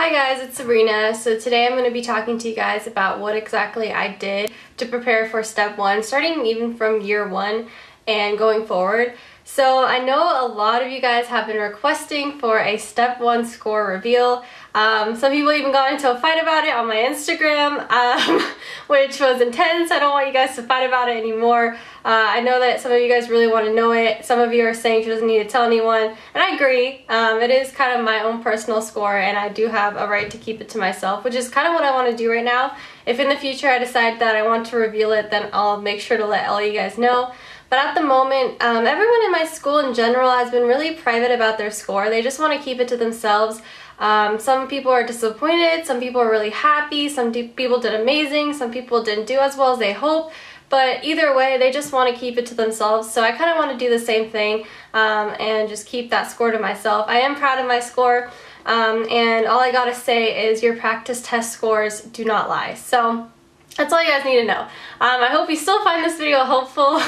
Hi guys, it's Sabrina. So today I'm going to be talking to you guys about what exactly I did to prepare for step 1, starting even from year 1 and going forward. So I know a lot of you guys have been requesting for a step 1 score reveal. Some people even got into a fight about it on my Instagram, which was intense. I don't want you guys to fight about it anymore. I know that some of you guys really want to know it. Some of you are saying she doesn't need to tell anyone, and I agree. It is kind of my own personal score, and I do have a right to keep it to myself, which is kind of what I want to do right now. If in the future I decide that I want to reveal it, then I'll make sure to let all you guys know. But at the moment, everyone in my school in general has been really private about their score. They just want to keep it to themselves. Some people are disappointed, some people are really happy, some people did amazing, some people didn't do as well as they hoped. But either way, they just want to keep it to themselves. So I kind of want to do the same thing and just keep that score to myself. I am proud of my score, and all I gotta say is your practice test scores do not lie. So that's all you guys need to know. I hope you still find this video helpful,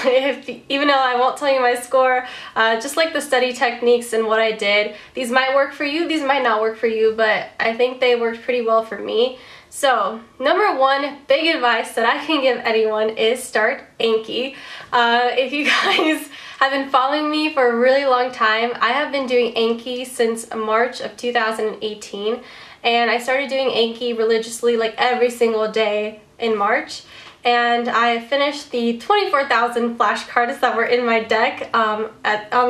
even though I won't tell you my score. Just like the study techniques and what I did. These might work for you, these might not work for you, but I think they worked pretty well for me. So, number 1 big advice that I can give anyone is start Anki. If you guys have been following me for a really long time, I have been doing Anki since March of 2018. And I started doing Anki religiously like every single day in March, and I finished the 24,000 flashcards that were in my deck on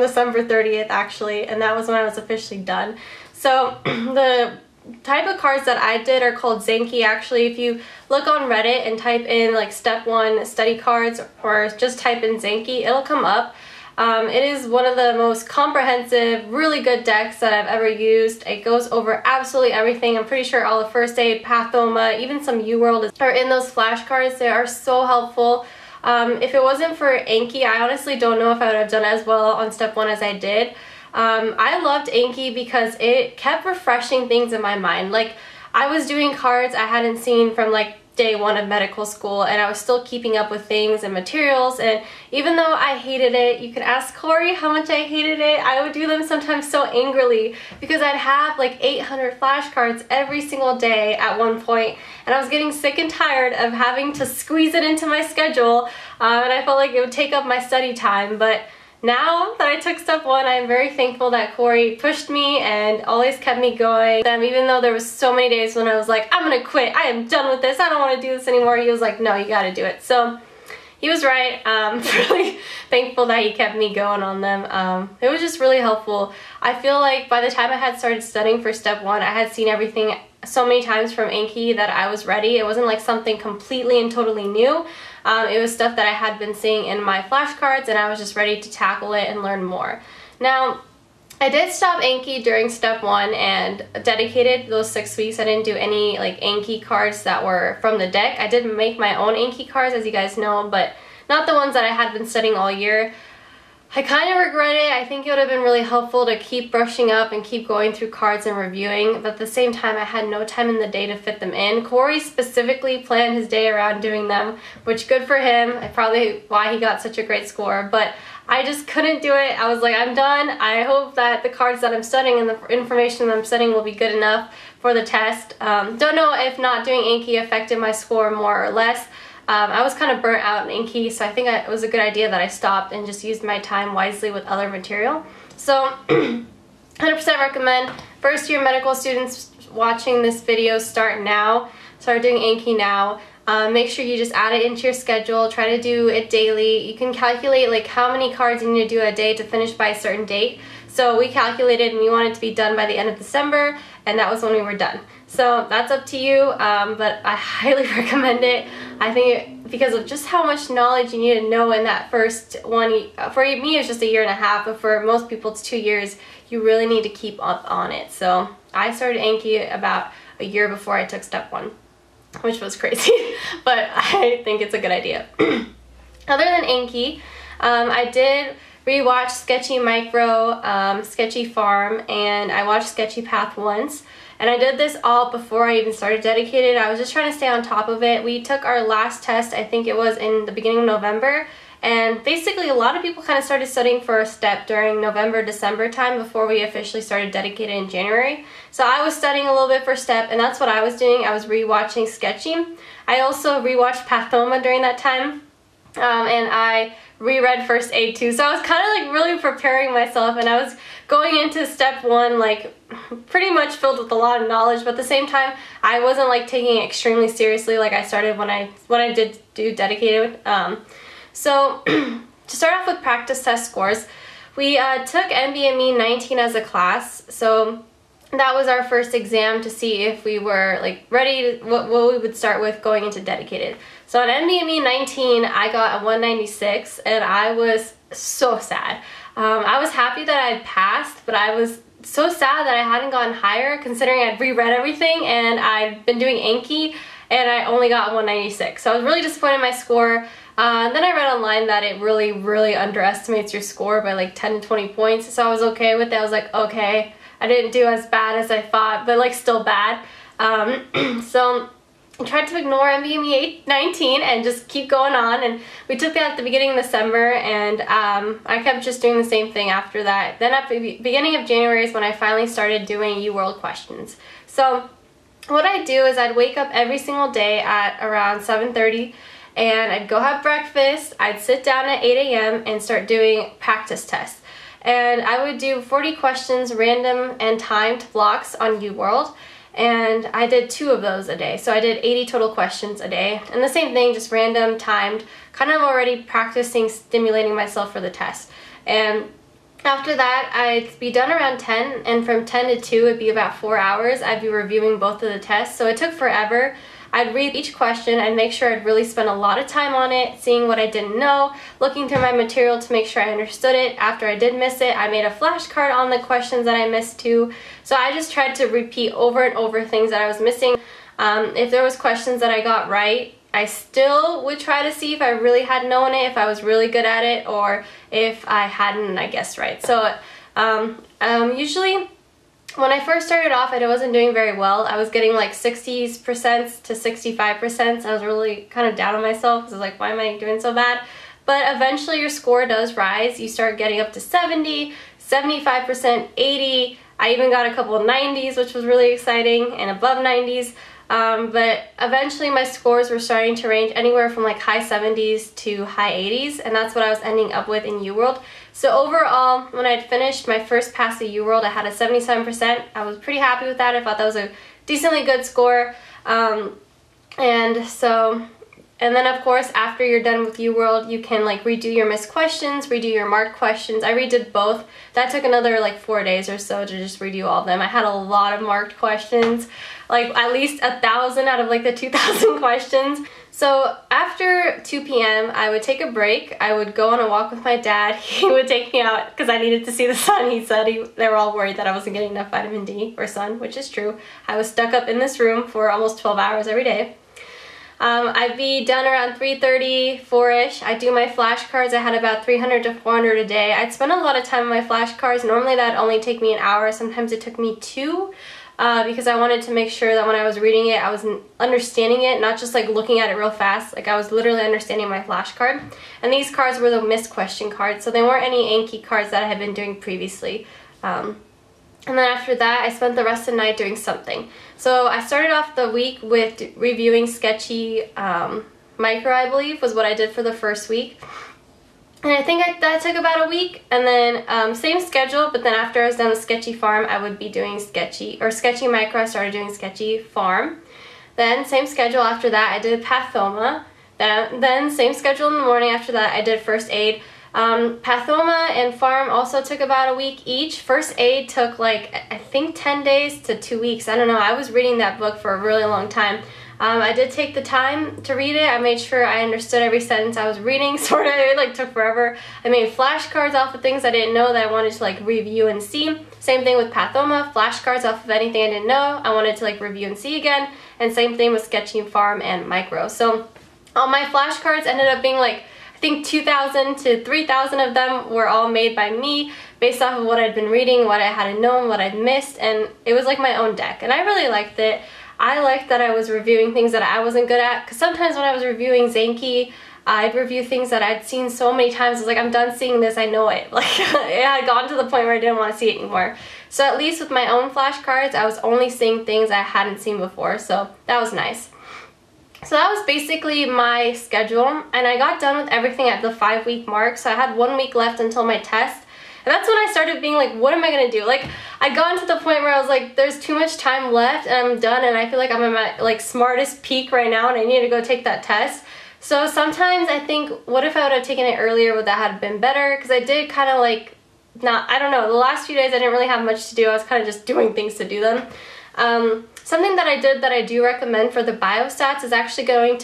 December 30th actually, and that was when I was officially done. So the type of cards that I did are called Zanki. Actually, if you look on Reddit and type in like step 1 study cards or just type in Zanki, it'll come up. It is one of the most comprehensive, really good decks that I've ever used. It goes over absolutely everything. I'm pretty sure all the first aid, Pathoma, even some U-World are in those flashcards. They are so helpful. If it wasn't for Anki, I honestly don't know if I would have done as well on step 1 as I did. I loved Anki because it kept refreshing things in my mind. Like, I was doing cards I hadn't seen from like day 1 of medical school, and I was still keeping up with things and materials, and even though I hated it, you can ask Corey how much I hated it, I would do them sometimes so angrily because I'd have like 800 flashcards every single day at one point, and I was getting sick and tired of having to squeeze it into my schedule, and I felt like it would take up my study time. But now that I took step 1, I am very thankful that Corey pushed me and always kept me going. Even though there was so many days when I was like, I'm gonna quit, I am done with this, I don't want to do this anymore, he was like, no, you gotta do it. So he was right. Really thankful that he kept me going on them. It was just really helpful. I feel like by the time I had started studying for step 1, I had seen everything so many times from Anki that I was ready. It wasn't like something completely and totally new. It was stuff that I had been seeing in my flashcards, and I was just ready to tackle it and learn more. Now, I did stop Anki during step 1 and dedicated those 6 weeks. I didn't do any like Anki cards that were from the deck. I did make my own Anki cards, as you guys know, but not the ones that I had been studying all year. I kind of regret it. I think it would have been really helpful to keep brushing up and keep going through cards and reviewing, but at the same time I had no time in the day to fit them in. Corey specifically planned his day around doing them, which good for him. Probably why he got such a great score, but I just couldn't do it. I was like, I'm done. I hope that the cards that I'm studying and the information that I'm studying will be good enough for the test. Don't know if not doing Anki affected my score more or less. I was kind of burnt out in Anki, so I think it was a good idea that I stopped and just used my time wisely with other material. So 100% recommend first year medical students watching this video, start now. Start doing Anki now. Make sure you just add it into your schedule. Try to do it daily. You can calculate like how many cards you need to do a day to finish by a certain date. So we calculated and we wanted to be done by the end of December, and that was when we were done. So that's up to you, but I highly recommend it. I think because of just how much knowledge you need to know in that first one. For me it's just a year and a half, but for most people it's 2 years. You really need to keep up on it. So I started Anki about a year before I took step 1, which was crazy, but I think it's a good idea. Other than Anki, I did rewatch Sketchy Micro, Sketchy Farm, and I watched Sketchy Path once. And I did this all before I even started dedicated. I was just trying to stay on top of it. We took our last test, I think it was in the beginning of November, And basically a lot of people kind of started studying for a step during November, December time before we officially started dedicated in January. So I was studying a little bit for step, and that's what I was doing. I was rewatching Sketchy. I also rewatched Pathoma during that time, and I reread First Aid too. So I was kind of like really preparing myself, and I was going into step 1 like pretty much filled with a lot of knowledge, but at the same time I wasn't like taking it extremely seriously like I started when I did do dedicated. So to start off with practice test scores, we took NBME 19 as a class. So that was our first exam to see if we were like ready to, what we would start with going into dedicated. So on NBME 19 I got a 196, and I was so sad. I was happy that I had passed, but I was so sad that I hadn't gotten higher, considering I'd reread everything and I'd been doing Anki and I only got 196. So I was really disappointed in my score. Then I read online that it really underestimates your score by like 10 to 20 points. So I was okay with it. I was like, okay, I didn't do as bad as I thought, but like still bad. So I tried to ignore NBME 19 and just keep going on, and we took that at the beginning of December, and I kept just doing the same thing after that. Then at the beginning of January is when I finally started doing UWorld questions. So what I'd do is I'd wake up every single day at around 7:30, and I'd go have breakfast, I'd sit down at 8 a.m. and start doing practice tests. And I would do 40 questions, random and timed blocks on UWorld. And I did 2 of those a day. So I did 80 total questions a day. And the same thing, just random, timed, kind of already practicing, stimulating myself for the test. And after that, I'd be done around 10, and from 10 to 2, it'd be about 4 hours. I'd be reviewing both of the tests. So it took forever. I'd read each question and make sure I'd really spend a lot of time on it, seeing what I didn't know, looking through my material to make sure I understood it. After I did miss it, I made a flashcard on the questions that I missed too. So I just tried to repeat over and over things that I was missing. If there was questions that I got right, I still would try to see if I really had known it, if I was really good at it, or if I hadn't, I guessed right. So usually when I first started off, I wasn't doing very well. I was getting like 60% to 65%. I was really kind of down on myself because I was like, why am I doing so bad? But eventually your score does rise. You start getting up to 70, 75%, 80. I even got a couple of 90s, which was really exciting, and above 90s. But eventually my scores were starting to range anywhere from like high 70s to high 80s, and that's what I was ending up with in UWorld. So overall, when I'd finished my first pass at UWorld, I had a 77%. I was pretty happy with that. I thought that was a decently good score. And then of course, after you're done with UWorld, you can like redo your missed questions, redo your marked questions. I redid both. That took another like 4 days or so to just redo all of them. I had a lot of marked questions, like at least 1,000 out of like the 2,000 questions. So after 2 p.m. I would take a break. I would go on a walk with my dad. He would take me out because I needed to see the sun. He said they were all worried that I wasn't getting enough vitamin D or sun, which is true. I was stuck up in this room for almost 12 hours every day. I'd be done around 3:30, 4-ish. I do my flashcards. I had about 300 to 400 a day. I'd spend a lot of time on my flashcards. Normally that'd only take me an hour. Sometimes it took me 2. Because I wanted to make sure that when I was reading it, I was understanding it, not just like looking at it real fast. Like I was literally understanding my flashcard. And these cards were the missed question cards, so they weren't any Anki cards that I had been doing previously. And then after that, I spent the rest of the night doing something. So I started off the week with reviewing Sketchy Micro, I believe, was what I did for the first week. And I think that took about a week, and then same schedule, but then after I was done with Sketchy Farm, I would be doing Sketchy Micro. I started doing Sketchy Farm. Then same schedule after that, I did Pathoma. Then same schedule in the morning after that, I did First Aid. Pathoma and Farm also took about a week each. First Aid took like, I think 10 days to 2 weeks. I don't know, I was reading that book for a really long time. I did take the time to read it. I made sure I understood every sentence I was reading, sort of. It like took forever. I made flashcards off of things I didn't know that I wanted to like review and see. Same thing with Pathoma, flashcards off of anything I didn't know I wanted to like review and see again. And same thing with Sketchy Farm and Micro. So all my flashcards ended up being like, I think 2,000 to 3,000 of them were all made by me based off of what I'd been reading, what I hadn't known, what I'd missed, and it was like my own deck. And I really liked it. I liked that I was reviewing things that I wasn't good at, because sometimes when I was reviewing Zanki, I'd review things that I'd seen so many times. I was like, I'm done seeing this, I know it. Like, it had gotten to the point where I didn't want to see it anymore. So at least with my own flashcards, I was only seeing things I hadn't seen before, so that was nice. So that was basically my schedule, and I got done with everything at the 5-week mark, so I had 1 week left until my test. And that's when I started being like, what am I gonna do? Like, I'd gotten to the point where I was like, there's too much time left and I'm done, and I feel like I'm at my like smartest peak right now and I need to go take that test. So sometimes I think, what if I would have taken it earlier? Would that have been better? Because I did kind of like, I don't know, the last few days I didn't really have much to do. I was kind of just doing things to do them. Something that I did that I do recommend for the biostats is actually going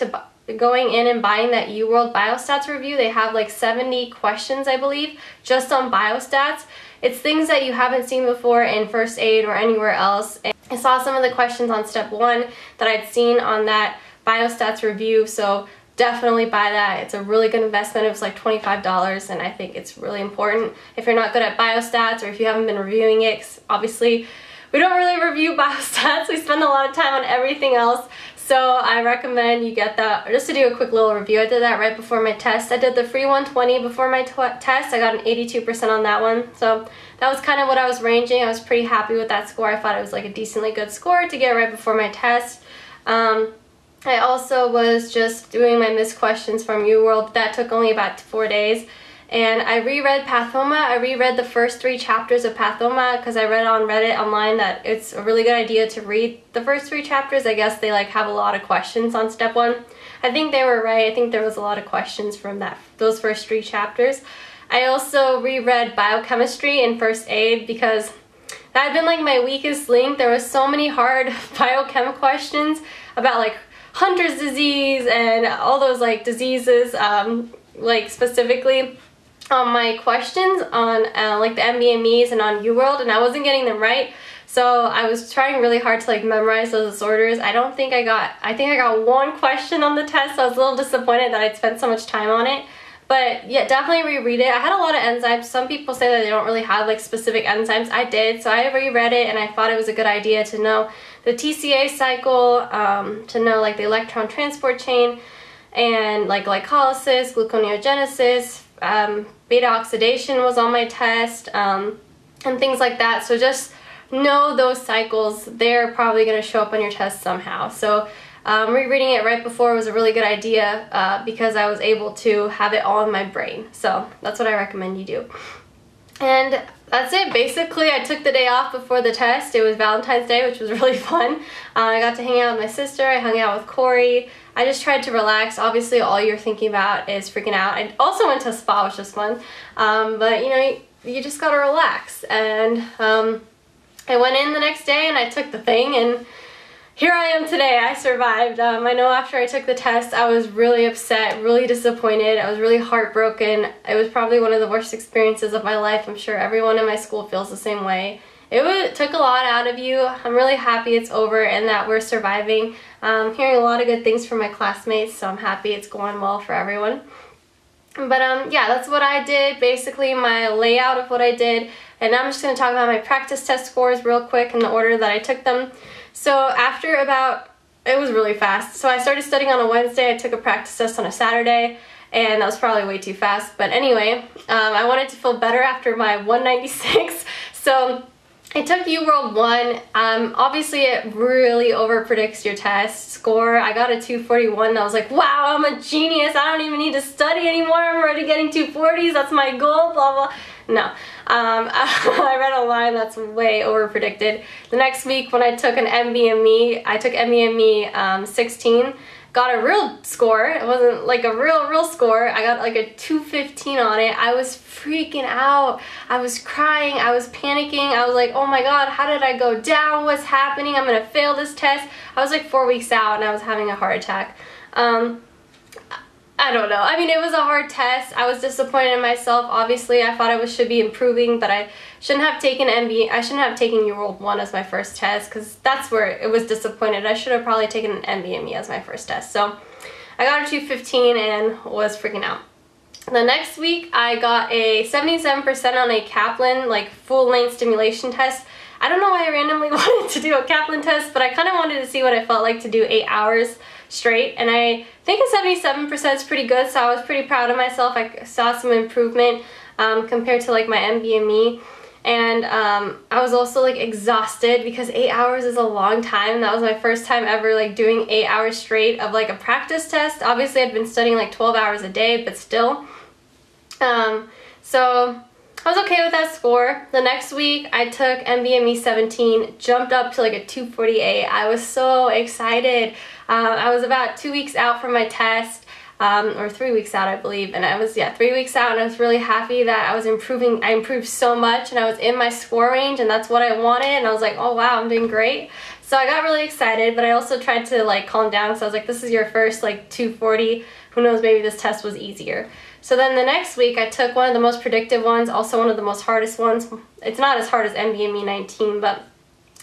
in and buying that UWorld biostats review. They have like 70 questions, I believe, just on biostats. It's things that you haven't seen before in first aid or anywhere else. And I saw some of the questions on step 1 that I'd seen on that biostats review, so definitely buy that. It's a really good investment. It was like $25, and I think it's really important if you're not good at biostats or if you haven't been reviewing it, 'cause obviously we don't really review biostats. We spend a lot of time on everything else. So I recommend you get that. Just to do a quick little review, I did that right before my test. I did the free 120 before my test. I got an 82% on that one. So that was kind of what I was ranging. I was pretty happy with that score. I thought it was like a decently good score to get right before my test. I also was just doing my missed questions from UWorld. That took only about 4 days. And I reread Pathoma. I reread the first 3 chapters of Pathoma because I read on Reddit online that it's a really good idea to read the first 3 chapters. I guess they like have a lot of questions on step 1. I think they were right. I think there was a lot of questions from those first 3 chapters. I also reread biochemistry in first aid because that had been like my weakest link. There was so many hard biochem questions about like Hunter's disease and all those like diseases, like specifically on my questions on like the MBMEs and on UWorld, and I wasn't getting them right. So I was trying really hard to like memorize those disorders. I think I got 1 question on the test, so I was a little disappointed that I'd spent so much time on it. But yeah, definitely reread it. I had a lot of enzymes. Some people say that they don't really have like specific enzymes. I did, so I reread it and I thought it was a good idea to know the TCA cycle, to know like the electron transport chain, and like glycolysis, gluconeogenesis, beta oxidation was on my test, and things like that. So just know those cycles. They're probably going to show up on your test somehow. So rereading it right before was a really good idea because I was able to have it all in my brain. So that's what I recommend you do. And that's it. Basically, I took the day off before the test. It was Valentine's Day, which was really fun. I got to hang out with my sister. I hung out with Corey. I just tried to relax. Obviously, all you're thinking about is freaking out. I also went to a spa, which was fun. But, you know, you just gotta relax. And I went in the next day and I took the thing, and here I am today. I survived. I know after I took the test, I was really upset, really disappointed. I was really heartbroken. It was probably one of the worst experiences of my life. I'm sure everyone in my school feels the same way. It took a lot out of you. I'm really happy it's over and that we're surviving. I'm hearing a lot of good things from my classmates, so I'm happy it's going well for everyone. But yeah, that's what I did, basically my layout of what I did. And now I'm just going to talk about my practice test scores real quick in the order that I took them. So after it was really fast. So I started studying on a Wednesday, I took a practice test on a Saturday, and that was probably way too fast. But anyway, I wanted to feel better after my 196. So I took UWorld 1. Obviously it really overpredicts your test score. I got a 241 and I was like, wow, I'm a genius. I don't even need to study anymore. I'm already getting 240s. That's my goal, blah, blah. No. I read a line that's way overpredicted. The next week when I took an MBME, I took MBME 16. Got a real score. It wasn't like a real score. I got like a 215 on it. I was freaking out. I was crying. I was panicking. I was like, oh my god, how did I go down? What's happening? I'm gonna fail this test. I was like 4 weeks out and I was having a heart attack. I don't know. I mean, it was a hard test. I was disappointed in myself. Obviously, I thought I should be improving, but I shouldn't have taken UWorld 1 as my first test, because that's where it was disappointed. I should have probably taken an MBME as my first test. So I got a 215 and was freaking out. The next week, I got a 77% on a Kaplan, like full-length stimulation test. I don't know why I randomly wanted to do a Kaplan test, but I kind of wanted to see what it felt like to do 8 hours straight, and I think a 77% is pretty good, so I was pretty proud of myself. I saw some improvement compared to like my NBME. And I was also like exhausted because 8 hours is a long time. That was my first time ever like doing 8 hours straight of like a practice test. Obviously I'd been studying like 12 hours a day, but still. So I was okay with that score. The next week I took NBME 17, jumped up to like a 248. I was so excited. I was about 2 weeks out from my test. Or 3 weeks out, I believe, and I was, 3 weeks out, and I was really happy that I was improving. I improved so much, and I was in my score range, and that's what I wanted, and I was like, oh wow, I'm doing great. So I got really excited, but I also tried to like calm down, so I was like, this is your first like 240, who knows, maybe this test was easier. So then the next week, I took one of the most predictive ones, also one of the most hardest ones. It's not as hard as NBME 19, but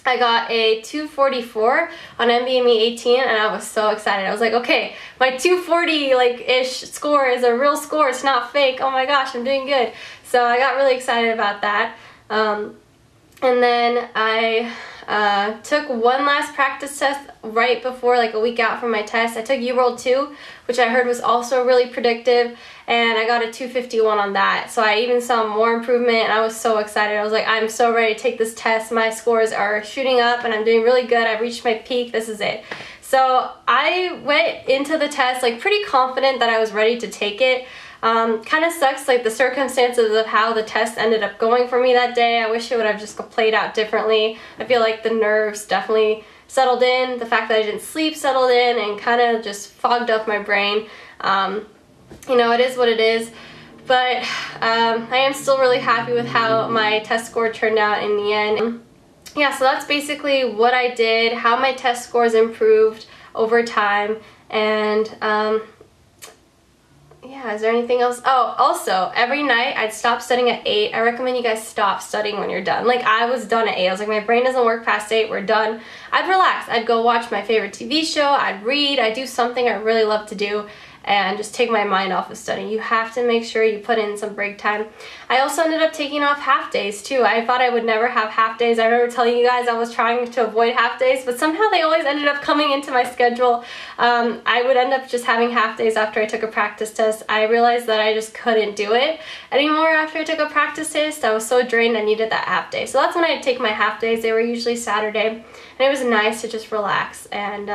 I got a 244 on NBME 18, and I was so excited. I was like, okay, my 240 like-ish score is a real score. It's not fake. Oh my gosh, I'm doing good. So I got really excited about that. And then I took one last practice test right before, like a week out from my test. I took UWorld 2, which I heard was also really predictive, and I got a 251 on that. So I even saw more improvement, and I was so excited. I was like, I'm so ready to take this test. My scores are shooting up, and I'm doing really good. I've reached my peak. This is it. So I went into the test like pretty confident that I was ready to take it. Kind of sucks, like the circumstances of how the test ended up going for me that day. I wish it would have just played out differently. I feel like the nerves definitely settled in. The fact that I didn't sleep settled in and kind of just fogged up my brain. You know, it is what it is. But I am still really happy with how my test score turned out in the end. Yeah, so that's basically what I did, how my test scores improved over time, and yeah, is there anything else? Oh, also, every night I'd stop studying at 8. I recommend you guys stop studying when you're done. Like, I was done at 8. I was like, my brain doesn't work past 8. We're done. I'd relax. I'd go watch my favorite TV show. I'd read. I'd do something I really love to do and just take my mind off of studying. You have to make sure you put in some break time. I also ended up taking off half days too. I thought I would never have half days. I remember telling you guys I was trying to avoid half days, but somehow they always ended up coming into my schedule. I would end up just having half days after I took a practice test. I realized that I just couldn't do it anymore after I took a practice test. I was so drained, I needed that half day. So that's when I'd take my half days. They were usually Saturday, and it was nice to just relax, and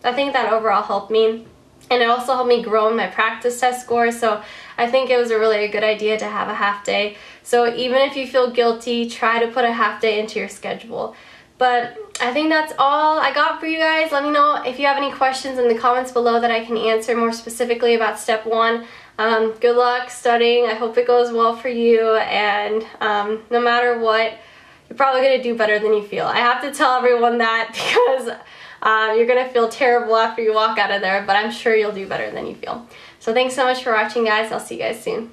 I think that overall helped me. And it also helped me grow in my practice test score, so I think it was a really good idea to have a half day. So even if you feel guilty, try to put a half day into your schedule. But I think that's all I got for you guys. Let me know if you have any questions in the comments below that I can answer more specifically about step 1. Good luck studying. I hope it goes well for you, and no matter what, you're probably going to do better than you feel. I have to tell everyone that because you're going to feel terrible after you walk out of there, but I'm sure you'll do better than you feel. So thanks so much for watching, guys. I'll see you guys soon.